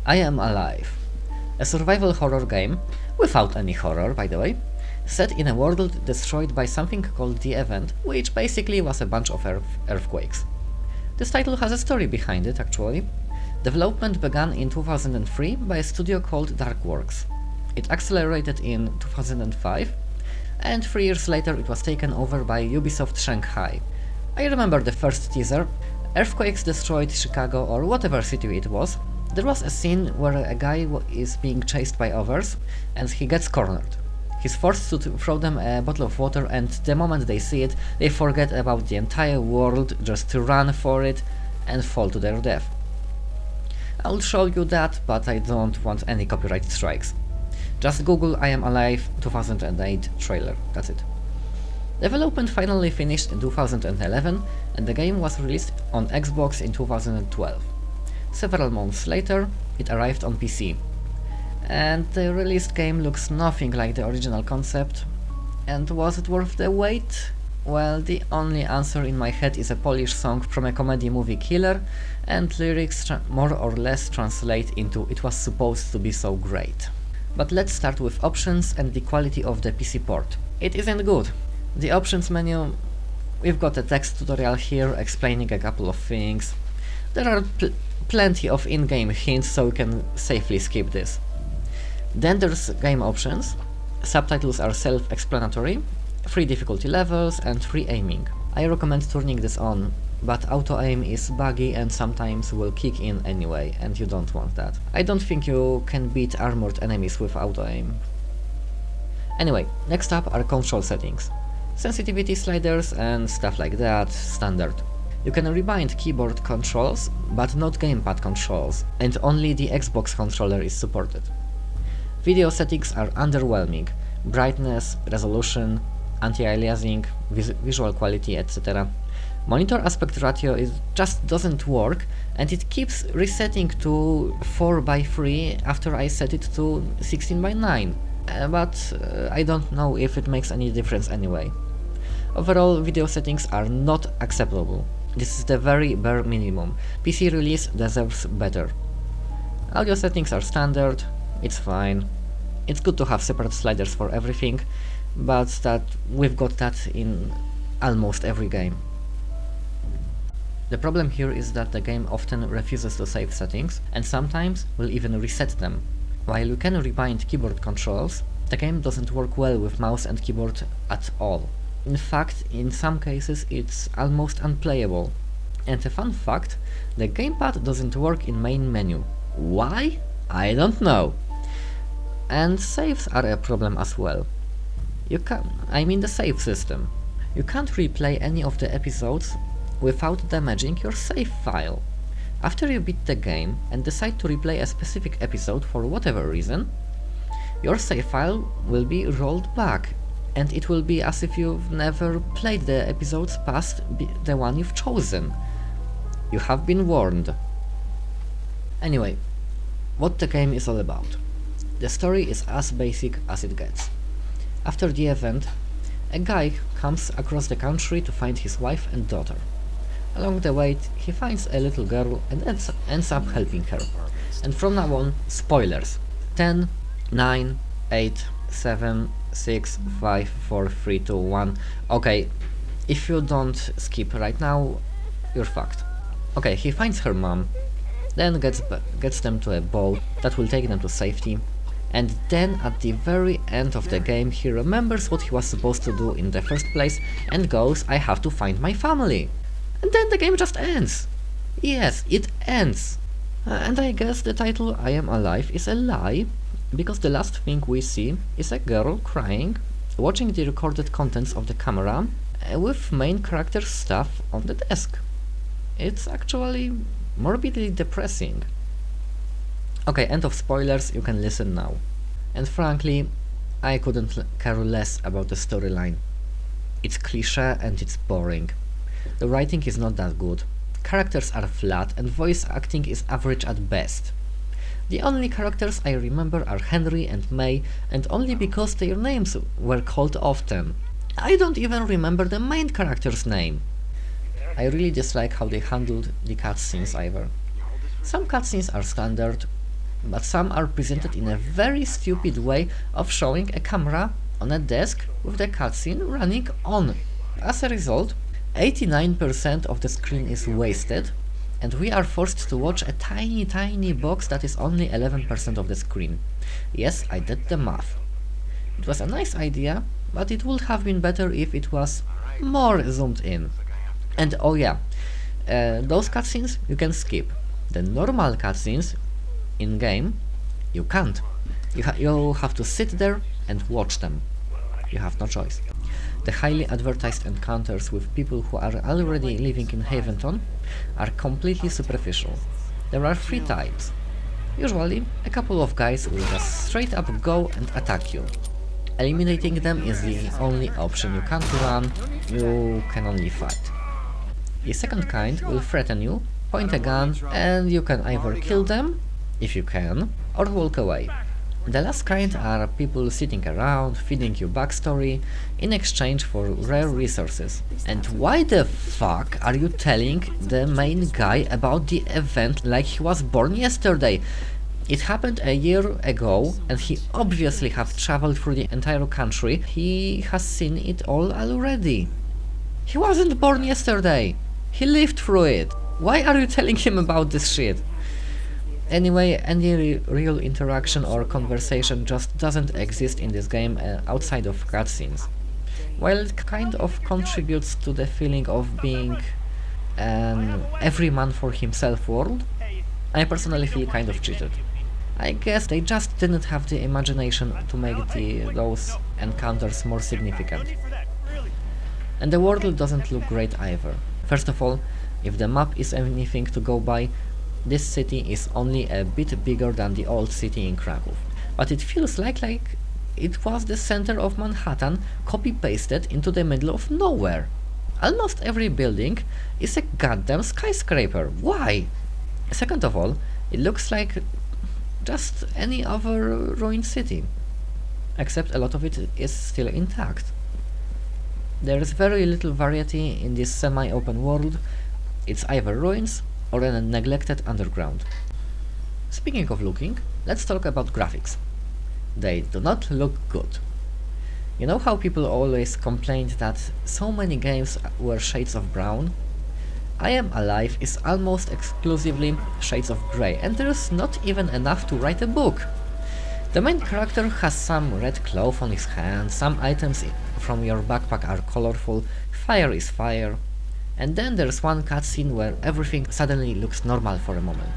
I Am Alive, a survival horror game, without any horror by the way, set in a world destroyed by something called the Event, which basically was a bunch of earthquakes. This title has a story behind it actually. Development began in 2003 by a studio called Darkworks. It accelerated in 2005, and 3 years later it was taken over by Ubisoft Shanghai. I remember the first teaser. Earthquakes destroyed Chicago or whatever city it was. There was a scene where a guy is being chased by others and he gets cornered. He's forced to throw them a bottle of water, and the moment they see it, they forget about the entire world just to run for it and fall to their death. I'll show you that, but I don't want any copyright strikes. Just Google I Am Alive 2008 trailer, that's it. Development finally finished in 2011 and the game was released on Xbox in 2012. Several months later, it arrived on PC. And the released game looks nothing like the original concept. And was it worth the wait? Well, the only answer in my head is a Polish song from a comedy movie Killer, and lyrics more or less translate into "it was supposed to be so great." But let's start with options and the quality of the PC port. It isn't good. The options menu, we've got a text tutorial here explaining a couple of things. There are plenty of in-game hints, so you can safely skip this. Then there's game options. Subtitles are self-explanatory, 3 difficulty levels and 3 aiming. I recommend turning this on, but auto-aim is buggy and sometimes will kick in anyway, and you don't want that. I don't think you can beat armored enemies with auto-aim. Anyway, next up are control settings. Sensitivity sliders and stuff like that, standard. You can rebind keyboard controls, but not gamepad controls, and only the Xbox controller is supported. Video settings are underwhelming. Brightness, resolution, anti-aliasing, visual quality, etc. Monitor aspect ratio just doesn't work, and it keeps resetting to 4:3 after I set it to 16:9. But I don't know if it makes any difference anyway. Overall, video settings are not acceptable. This is the very bare minimum. PC release deserves better. Audio settings are standard, it's fine. It's good to have separate sliders for everything, but we've got that in almost every game. The problem here is that the game often refuses to save settings, and sometimes will even reset them. While you can rebind keyboard controls, the game doesn't work well with mouse and keyboard at all. In fact, in some cases it's almost unplayable. And a fun fact, the gamepad doesn't work in main menu. Why? I don't know. And saves are a problem as well. The save system. You can't replay any of the episodes without damaging your save file. After you beat the game and decide to replay a specific episode for whatever reason, your save file will be rolled back, and it will be as if you've never played the episodes past the one you've chosen. You have been warned. Anyway, what the game is all about. The story is as basic as it gets. After the event, a guy comes across the country to find his wife and daughter. Along the way, he finds a little girl and ends up helping her. And from now on, spoilers. 10, 9, 8, 7, 6, 5, 4, 3, 2, 1. Okay, if you don't skip right now, you're fucked. Okay, he finds her mom, then gets them to a boat that will take them to safety, and then at the very end of the game he remembers what he was supposed to do in the first place and goes, I have to find my family. And then the game just ends. Yes, it ends. And I guess the title I Am Alive is a lie, because the last thing we see is a girl crying, watching the recorded contents of the camera, with main character's stuff on the desk. It's actually morbidly depressing. Okay, end of spoilers, you can listen now. And frankly, I couldn't care less about the storyline. It's cliché and it's boring. The writing is not that good. Characters are flat and voice acting is average at best. The only characters I remember are Henry and May, and only because their names were called often. I don't even remember the main character's name. I really dislike how they handled the cutscenes either. Some cutscenes are standard, but some are presented in a very stupid way of showing a camera on a desk with the cutscene running on. As a result, 89% of the screen is wasted, and we are forced to watch a tiny box that is only 11% of the screen. Yes, I did the math. It was a nice idea, but it would have been better if it was more zoomed in. And oh yeah, those cutscenes you can skip. The normal cutscenes in-game, you can't. You have to sit there and watch them. You have no choice. The highly advertised encounters with people who are already living in Haventon are completely superficial. There are 3 types. Usually, a couple of guys will just straight up go and attack you. Eliminating them is the only option. You can't run, you can only fight. The second kind will threaten you, point a gun, and you can either kill them, if you can, or walk away. The last kind are people sitting around, feeding you backstory, in exchange for rare resources. And why the fuck are you telling the main guy about the event like he was born yesterday? It happened a year ago, and he obviously have traveled through the entire country. He has seen it all already. He wasn't born yesterday. He lived through it. Why are you telling him about this shit? Anyway, any real interaction or conversation just doesn't exist in this game outside of cutscenes. While it kind of contributes to the feeling of being an every man for himself world, I personally feel kind of cheated. I guess they just didn't have the imagination to make those encounters more significant. And the world doesn't look great either. First of all, if the map is anything to go by, this city is only a bit bigger than the old city in Krakow. But it feels like it was the center of Manhattan copy-pasted into the middle of nowhere. Almost every building is a goddamn skyscraper. Why? Second of all, it looks like just any other ruined city, except a lot of it is still intact. There is very little variety in this semi-open world. It's either ruins or a neglected underground. Speaking of looking, let's talk about graphics. They do not look good. You know how people always complained that so many games were shades of brown? I Am Alive is almost exclusively shades of grey, and there's not even enough to write a book. The main character has some red cloth on his hand, some items from your backpack are colorful, fire is fire, and then there's one cutscene where everything suddenly looks normal for a moment.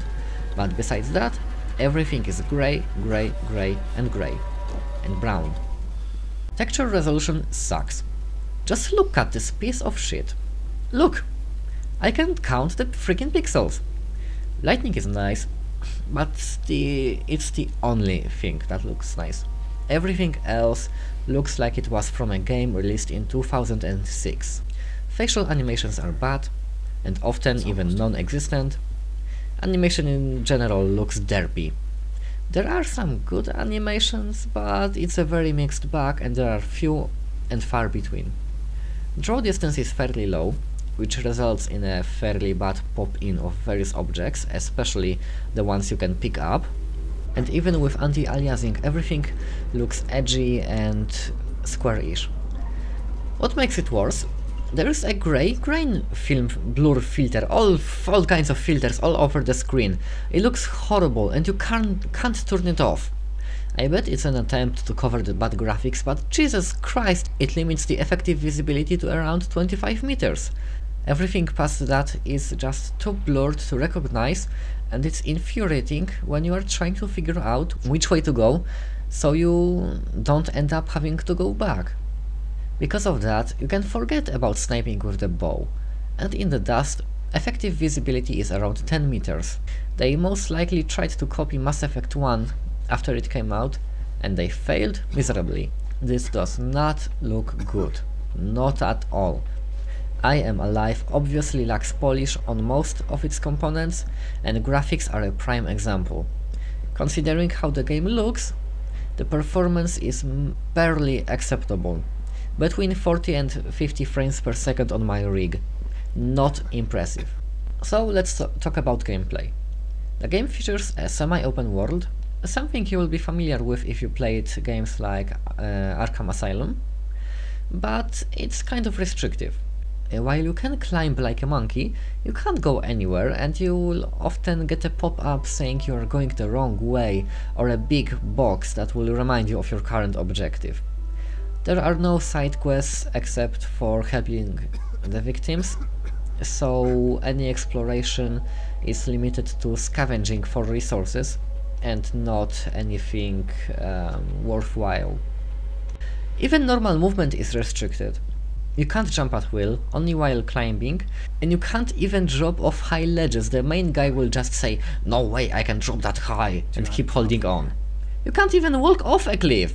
But besides that, everything is grey, grey, grey, and brown. Texture resolution sucks. Just look at this piece of shit. Look! I can count the freaking pixels. Lighting is nice, but it's the only thing that looks nice. Everything else looks like it was from a game released in 2006. Facial animations are bad, and often even non-existent. Animation in general looks derpy. There are some good animations, but it's a very mixed bag and there are few and far between. Draw distance is fairly low, which results in a fairly bad pop-in of various objects, especially the ones you can pick up. And even with anti-aliasing, everything looks edgy and square-ish. What makes it worse? There is a grey-grain film blur filter, all kinds of filters all over the screen. It looks horrible and you can't turn it off. I bet it's an attempt to cover the bad graphics, but Jesus Christ, it limits the effective visibility to around 25 meters. Everything past that is just too blurred to recognize, and it's infuriating when you are trying to figure out which way to go, so you don't end up having to go back. Because of that, you can forget about sniping with the bow, and in the dust, effective visibility is around 10 meters. They most likely tried to copy Mass Effect 1 after it came out, and they failed miserably. This does not look good. Not at all. I Am Alive obviously lacks polish on most of its components, and graphics are a prime example. Considering how the game looks, the performance is barely acceptable. Between 40 and 50 frames per second on my rig. Not impressive. So let's talk about gameplay. The game features a semi-open world, something you will be familiar with if you played games like Arkham Asylum, but it's kind of restrictive. While you can climb like a monkey, you can't go anywhere, and you will often get a pop-up saying you are going the wrong way, or a big box that will remind you of your current objective. There are no side quests except for helping the victims, so any exploration is limited to scavenging for resources and not anything worthwhile. Even normal movement is restricted. You can't jump at will, only while climbing, and you can't even drop off high ledges. The main guy will just say, "No way I can drop that high," and keep holding on. You can't even walk off a cliff.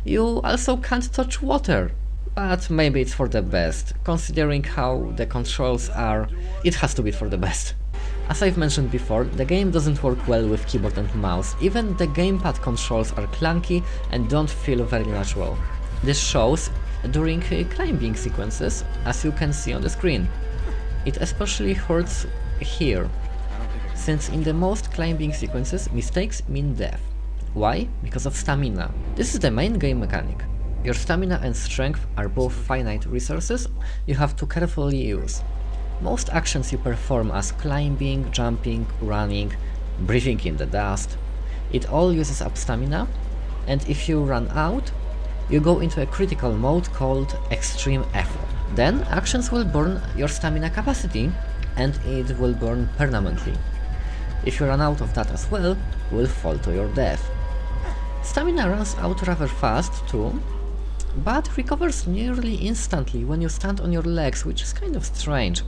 You also can't touch water. But maybe it's for the best, considering how the controls are, it has to be for the best. As I've mentioned before, the game doesn't work well with keyboard and mouse. Even the gamepad controls are clunky and don't feel very natural. This shows during climbing sequences, as you can see on the screen. It especially hurts here, since in the most climbing sequences, mistakes mean death. Why? Because of stamina. This is the main game mechanic. Your stamina and strength are both finite resources you have to carefully use. Most actions you perform, as climbing, jumping, running, breathing in the dust, it all uses up stamina, and if you run out, you go into a critical mode called extreme effort. Then actions will burn your stamina capacity, and it will burn permanently. If you run out of that as well, you will fall to your death. Stamina runs out rather fast too, but recovers nearly instantly when you stand on your legs, which is kind of strange.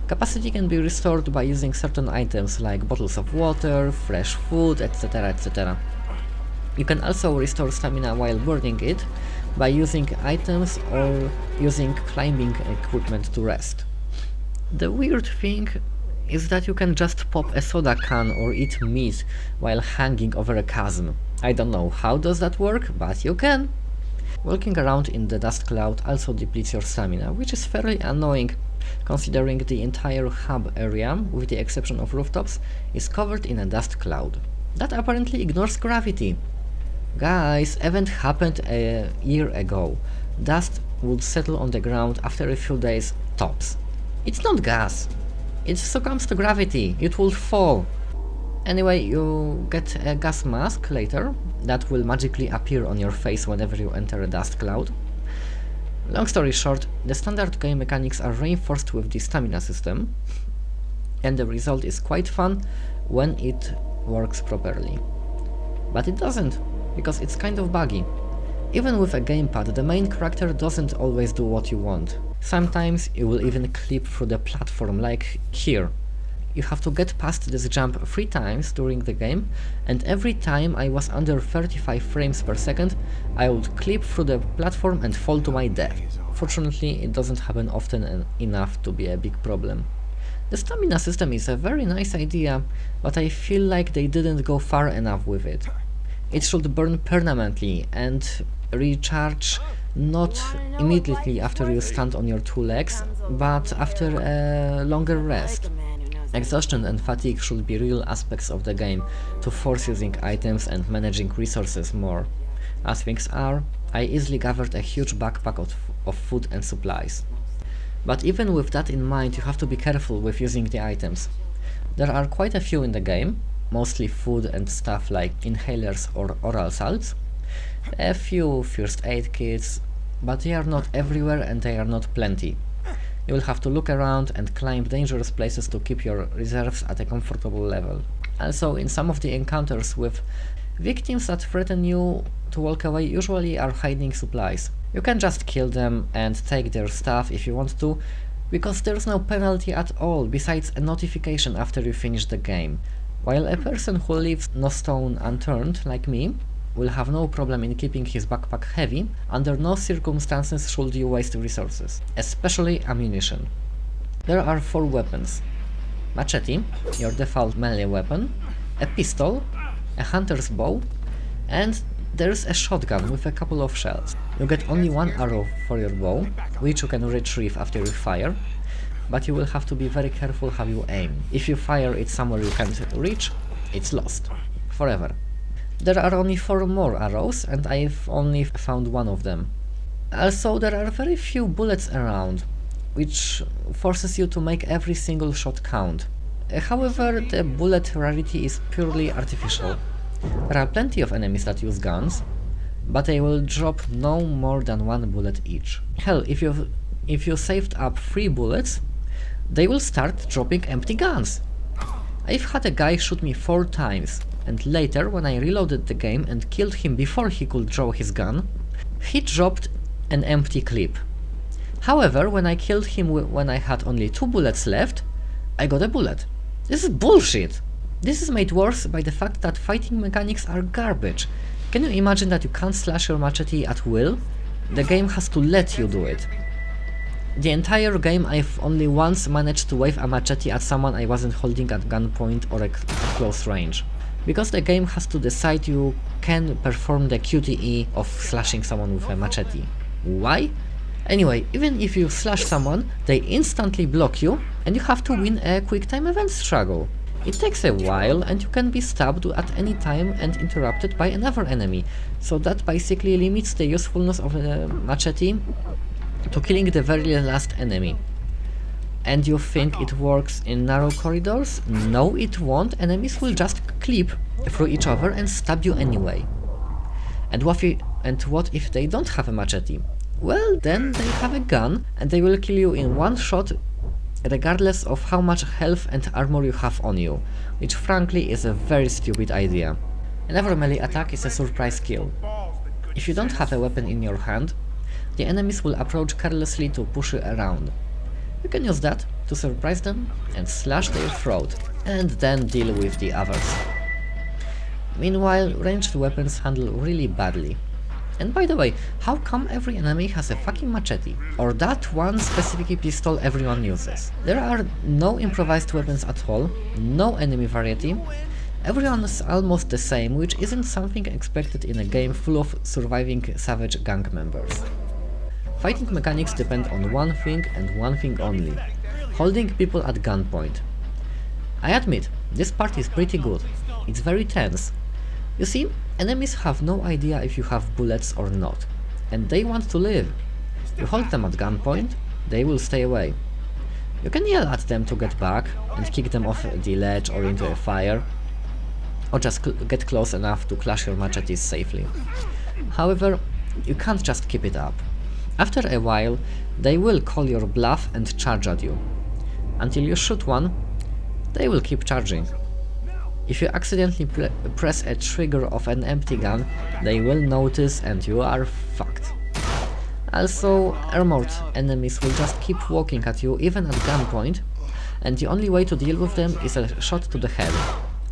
Capacity can be restored by using certain items like bottles of water, fresh food, etc, etc. You can also restore stamina while burning it by using items or using climbing equipment to rest. The weird thing is that you can just pop a soda can or eat meat while hanging over a chasm. I don't know how does that work, but you can. Walking around in the dust cloud also depletes your stamina, which is fairly annoying considering the entire hub area, with the exception of rooftops, is covered in a dust cloud. That apparently ignores gravity. Guys, event happened a year ago. Dust would settle on the ground after a few days tops. It's not gas. It succumbs to gravity. It will fall. Anyway, you get a gas mask later that will magically appear on your face whenever you enter a dust cloud. Long story short, the standard game mechanics are reinforced with the stamina system, and the result is quite fun when it works properly. But it doesn't, because it's kind of buggy. Even with a gamepad, the main character doesn't always do what you want. Sometimes you will even clip through the platform, like here. You have to get past this jump 3 times during the game, and every time I was under 35 frames per second, I would clip through the platform and fall to my death. Fortunately, it doesn't happen often enough to be a big problem. The stamina system is a very nice idea, but I feel like they didn't go far enough with it. It should burn permanently and recharge not immediately after you stand on your 2 legs, but after a longer rest. Exhaustion and fatigue should be real aspects of the game to force using items and managing resources more. As things are, I easily gathered a huge backpack of food and supplies. But even with that in mind, you have to be careful with using the items. There are quite a few in the game, mostly food and stuff like inhalers or oral salts, a few first aid kits, but they are not everywhere and they are not plenty. You will have to look around and climb dangerous places to keep your reserves at a comfortable level. Also, in some of the encounters with victims that threaten you to walk away usually are hiding supplies. You can just kill them and take their stuff if you want to, because there's no penalty at all besides a notification after you finish the game. While a person who leaves no stone unturned, like me, will have no problem in keeping his backpack heavy, under no circumstances should you waste resources, especially ammunition. There are 4 weapons: machete, your default melee weapon, a pistol, a hunter's bow, and there's a shotgun with a couple of shells. You get only 1 arrow for your bow, which you can retrieve after you fire, but you will have to be very careful how you aim. If you fire it somewhere you can't reach, it's lost. Forever. There are only 4 more arrows, and I've only found one of them. Also, there are very few bullets around, which forces you to make every single shot count. However, the bullet rarity is purely artificial. There are plenty of enemies that use guns, but they will drop no more than 1 bullet each. Hell, if you saved up 3 bullets, they will start dropping empty guns. I've had a guy shoot me 4 times, and later, when I reloaded the game and killed him before he could draw his gun, he dropped an empty clip. However, when I killed him when I had only 2 bullets left, I got a bullet. This is bullshit! This is made worse by the fact that fighting mechanics are garbage. Can you imagine that you can't slash your machete at will? The game has to let you do it. The entire game I've only once managed to wave a machete at someone I wasn't holding at gunpoint or at close range. Because the game has to decide you can perform the QTE of slashing someone with a machete. Why? Anyway, even if you slash someone, they instantly block you and you have to win a quick time event struggle. It takes a while and you can be stabbed at any time and interrupted by another enemy, so that basically limits the usefulness of the machete to killing the very last enemy. And you think it works in narrow corridors? No, it won't. Enemies will just clip through each other and stab you anyway. And what if they don't have a machete? Well, then they have a gun and they will kill you in one shot regardless of how much health and armor you have on you, which frankly is a very stupid idea. Another melee attack is a surprise kill. If you don't have a weapon in your hand, the enemies will approach carelessly to push you around. You can use that to surprise them and slash their throat, and then deal with the others. Meanwhile, ranged weapons handle really badly. And by the way, how come every enemy has a fucking machete? Or that one specific pistol everyone uses? There are no improvised weapons at all, no enemy variety, everyone is almost the same, which isn't something expected in a game full of surviving savage gang members. Fighting mechanics depend on one thing and one thing only: holding people at gunpoint. I admit, this part is pretty good, it's very tense. You see, enemies have no idea if you have bullets or not, and they want to live. You hold them at gunpoint, they will stay away. You can yell at them to get back, and kick them off the ledge or into a fire, or just get close enough to clash your machetes safely. However, you can't just keep it up. After a while, they will call your bluff and charge at you. Until you shoot one, they will keep charging. If you accidentally press a trigger of an empty gun, they will notice and you are fucked. Also, armored enemies will just keep walking at you even at gunpoint, and the only way to deal with them is a shot to the head.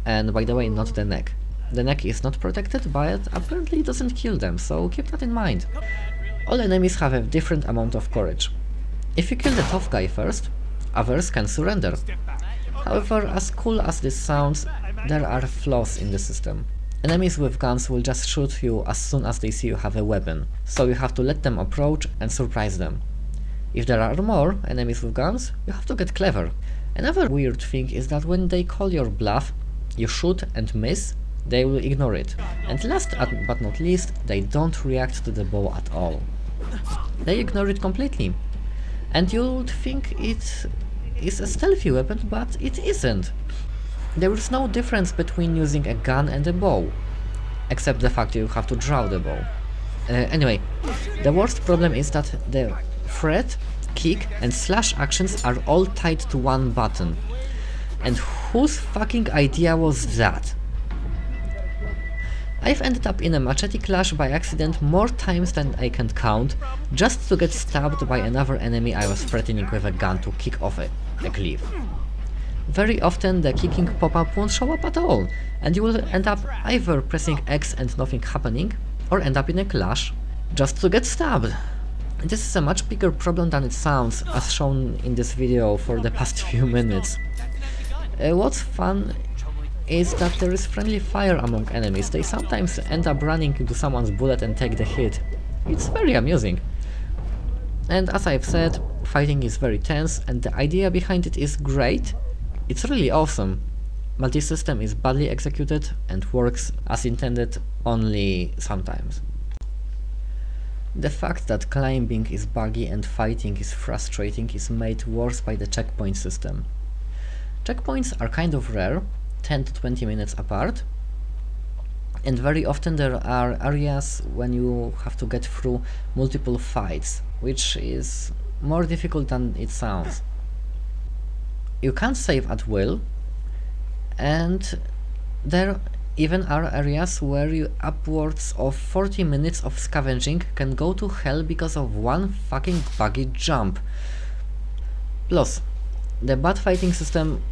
And by the way, not the neck. The neck is not protected, but apparently it doesn't kill them, so keep that in mind. All enemies have a different amount of courage. If you kill the tough guy first, others can surrender. However, as cool as this sounds, there are flaws in the system. Enemies with guns will just shoot you as soon as they see you have a weapon, so you have to let them approach and surprise them. If there are more enemies with guns, you have to get clever. Another weird thing is that when they call your bluff, you shoot and miss, they will ignore it. And last but not least, they don't react to the bow at all. They ignore it completely. And you would think it is a stealthy weapon, but it isn't. There is no difference between using a gun and a bow, except the fact you have to draw the bow. Anyway, the worst problem is that the threat, kick and slash actions are all tied to one button. And whose fucking idea was that? I've ended up in a machete clash by accident more times than I can count, just to get stabbed by another enemy I was threatening with a gun to kick off a cliff. Very often the kicking pop-up won't show up at all, and you will end up either pressing X and nothing happening, or end up in a clash just to get stabbed. This is a much bigger problem than it sounds, as shown in this video for the past few minutes. What's fun is that there is friendly fire among enemies. They sometimes end up running into someone's bullet and take the hit. It's very amusing. And as I've said, fighting is very tense and the idea behind it is great. It's really awesome. but this system is badly executed and works as intended only sometimes. The fact that climbing is buggy and fighting is frustrating is made worse by the checkpoint system. Checkpoints are kind of rare, 10 to 20 minutes apart, and very often there are areas when you have to get through multiple fights, which is more difficult than it sounds. You can't save at will, and there even are areas where you upwards of 40 minutes of scavenging can go to hell because of one fucking buggy jump. Plus, the bad fighting system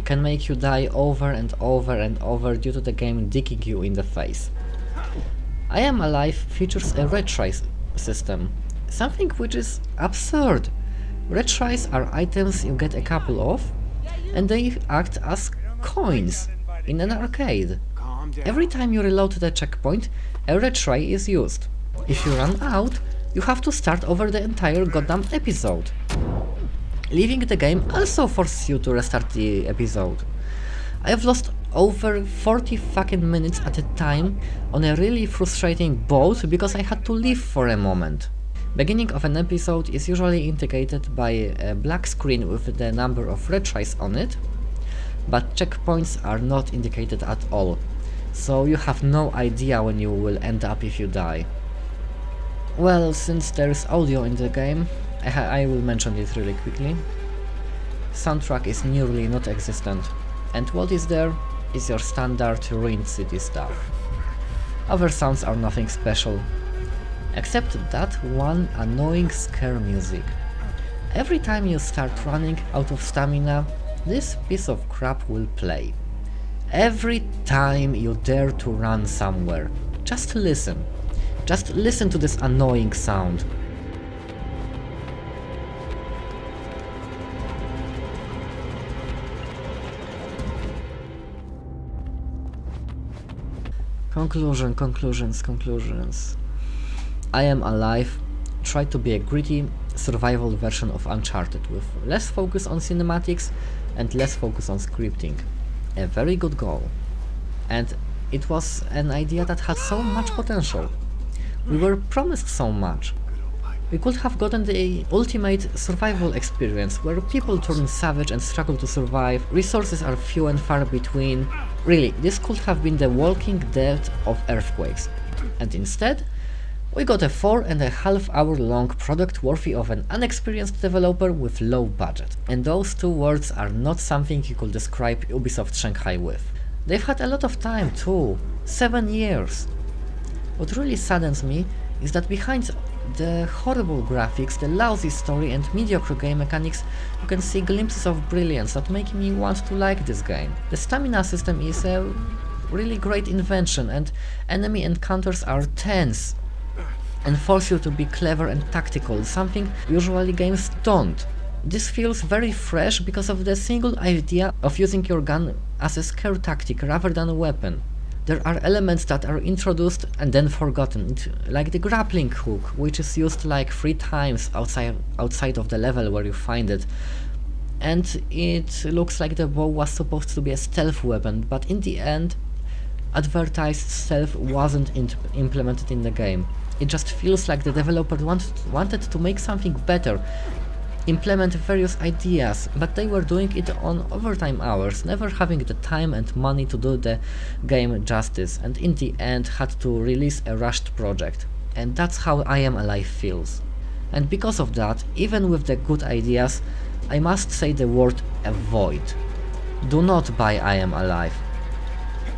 can make you die over and over and over due to the game dicking you in the face. I Am Alive features a retry system, something which is absurd. Retries are items you get a couple of, and they act as coins in an arcade. Every time you reload the checkpoint, a retry is used. If you run out, you have to start over the entire goddamn episode. Leaving the game also forces you to restart the episode. I have lost over 40 fucking minutes at a time on a really frustrating boat because I had to leave for a moment. Beginning of an episode is usually indicated by a black screen with the number of retries on it, but checkpoints are not indicated at all, so you have no idea when you will end up if you die. Well, since there is audio in the game, I will mention it really quickly. Soundtrack is nearly not existent, and what is there is your standard Ruined City stuff. Other sounds are nothing special, except that one annoying scare music. Every time you start running out of stamina, this piece of crap will play. Every time you dare to run somewhere, just listen. Just listen to this annoying sound. Conclusions. I Am Alive tried to be a gritty survival version of Uncharted with less focus on cinematics and less focus on scripting. A very good goal. And it was an idea that had so much potential. We were promised so much. We could have gotten the ultimate survival experience where people turn savage and struggle to survive, resources are few and far between. Really, this could have been the Walking Dead of earthquakes. And instead, we got a 4.5 hour long product worthy of an unexperienced developer with low budget. And those two words are not something you could describe Ubisoft Shanghai with. They've had a lot of time too, 7 years. What really saddens me is that behind the horrible graphics, the lousy story and mediocre game mechanics, you can see glimpses of brilliance that make me want to like this game. The stamina system is a really great invention, and enemy encounters are tense and force you to be clever and tactical, something usually games don't. This feels very fresh because of the single idea of using your gun as a scare tactic rather than a weapon. There are elements that are introduced and then forgotten, like the grappling hook, which is used like 3 times outside of the level where you find it. And it looks like the bow was supposed to be a stealth weapon, but in the end, advertised stealth wasn't implemented in the game. It just feels like the developer wanted to make something better, implement various ideas, but they were doing it on overtime hours, never having the time and money to do the game justice, and in the end had to release a rushed project. And that's how I Am Alive feels. And because of that, even with the good ideas, I must say the word avoid. Do not buy I Am Alive.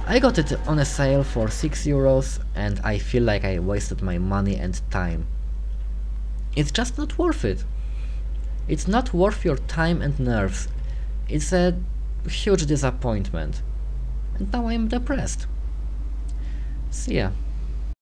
I got it on a sale for 6 euros and I feel like I wasted my money and time. It's just not worth it. It's not worth your time and nerves. It's a huge disappointment. And now I'm depressed. See ya.